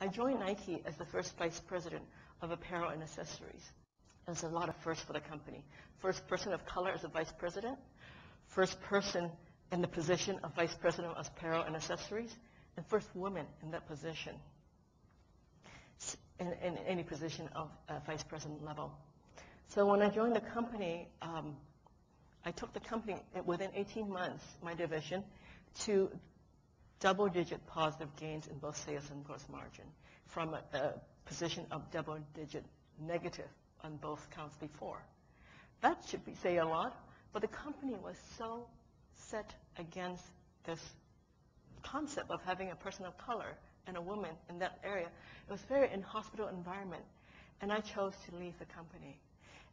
I joined Nike as the first vice president of apparel and accessories. There's a lot of firsts for the company. First person of color as a vice president, first person in the position of vice president of apparel and accessories, and first woman in that position, in any position of vice president level. So when I joined the company, I took the company within 18 months, my division, to double-digit positive gains in both sales and gross margin from a position of double-digit negative on both counts before. That should say a lot, but the company was so set against this concept of having a person of color and a woman in that area. It was very inhospitable environment, and I chose to leave the company.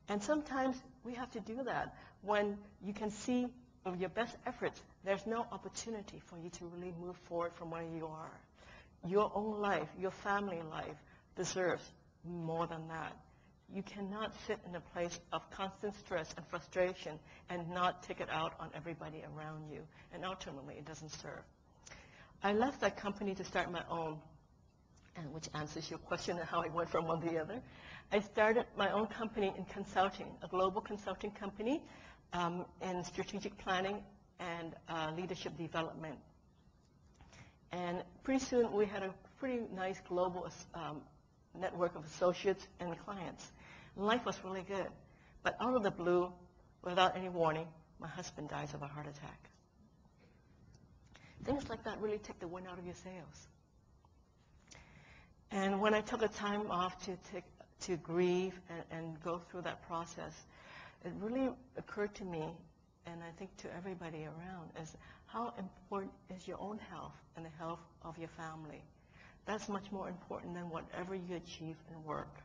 And sometimes we have to do that when you can see of your best efforts, there's no opportunity for you to really move forward from where you are. Your own life, your family life deserves more than that. You cannot sit in a place of constant stress and frustration and not take it out on everybody around you. And ultimately, it doesn't serve. I left that company to start my own, and which answers your question of how I went from one to the other. I started my own company in consulting, a global consulting company in strategic planning and leadership development. And pretty soon, we had a pretty nice global network of associates and clients. Life was really good. But out of the blue, without any warning, my husband dies of a heart attack. Things like that really take the wind out of your sails. And when I took a time off to grieve and go through that process, it really occurred to me, and I think to everybody around, is how important is your own health and the health of your family. That's much more important than whatever you achieve in work.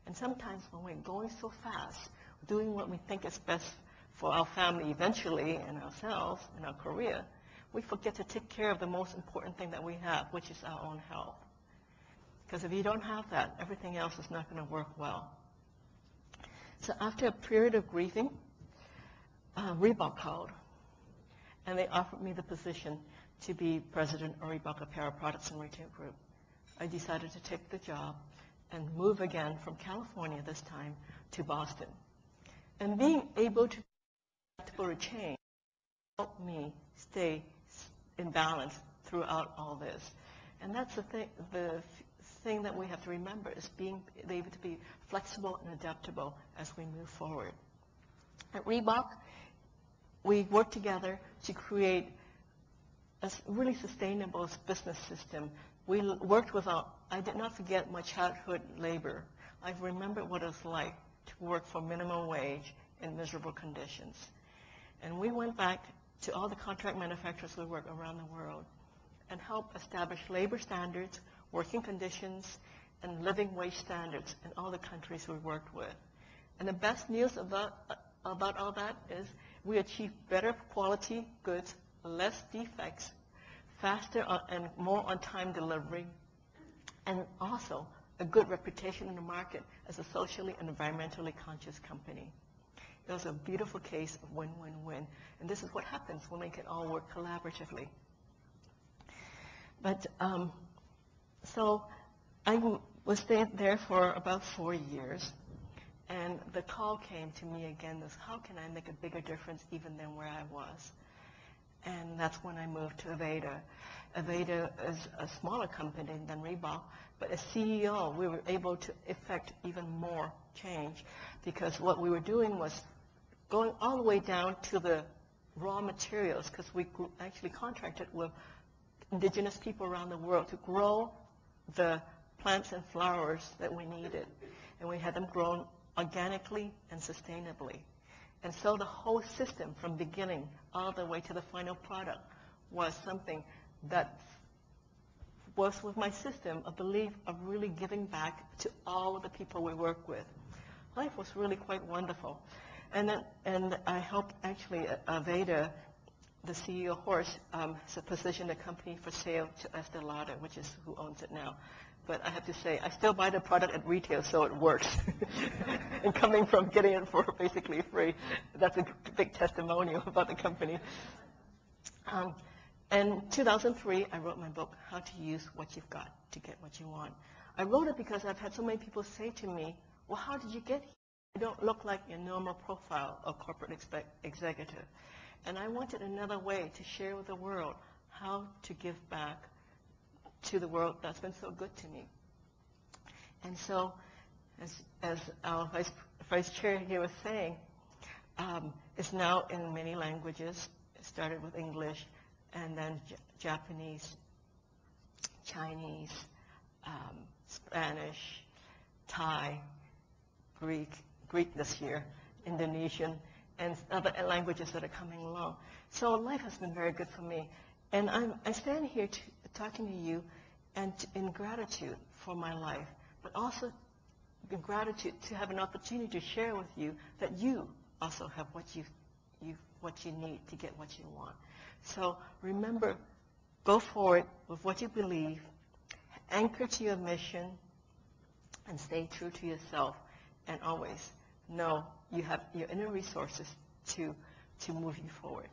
And sometimes when we're going so fast, doing what we think is best for our family eventually and ourselves and our career, we forget to take care of the most important thing that we have, which is our own health. Because if you don't have that, everything else is not going to work well. So after a period of grieving, Reebok called, and they offered me the position to be president of Reebok Apparel Products and Retail Group. I decided to take the job and move again from California this time to Boston. And being able to change helped me stay in balance throughout all this. And that's the thing that we have to remember is being able to be flexible and adaptable as we move forward. At Reebok, we worked together to create a really sustainable business system. We worked I did not forget my childhood labor. I remembered what it was like to work for minimum wage in miserable conditions. And we went back to all the contract manufacturers we work around the world and helped establish labor standards, working conditions, and living wage standards in all the countries we worked with. And the best news about all that is we achieved better quality goods, less defects, faster and more on-time delivery, and also a good reputation in the market as a socially and environmentally conscious company. It was a beautiful case of win-win-win. And this is what happens when we can all work collaboratively. But so I was there for about 4 years. And the call came to me again, how can I make a bigger difference even than where I was? And that's when I moved to Aveda. Aveda is a smaller company than Reebok, but as CEO, we were able to effect even more change because what we were doing was going all the way down to the raw materials because we actually contracted with indigenous people around the world to grow the plants and flowers that we needed. And we had them grown organically and sustainably. And so the whole system from beginning all the way to the final product was something that was with my system, a belief of really giving back to all of the people we work with. Life was really quite wonderful. And I helped actually Aveda, the CEO Horst, position the company for sale to Estee Lauder, which is who owns it now. But I have to say, I still buy the product at retail, so it works. And coming from getting it for basically free, that's a big testimonial about the company. In 2003, I wrote my book, How to Use What You've Got to Get What You Want. I wrote it because I've had so many people say to me, well, how did you get here? You don't look like your normal profile of corporate executive. And I wanted another way to share with the world how to give back to the world that's been so good to me. And so, as our vice chair here was saying, it's now in many languages. It started with English, and then Japanese, Chinese, Spanish, Thai, Greek this year, Indonesian, and other languages that are coming along. So life has been very good for me. And I stand here talking to you and in gratitude for my life, but also in gratitude to have an opportunity to share with you that you also have what you need to get what you want. So remember, go forward with what you believe, anchor to your mission, and stay true to yourself, and always know you have your inner resources to move you forward.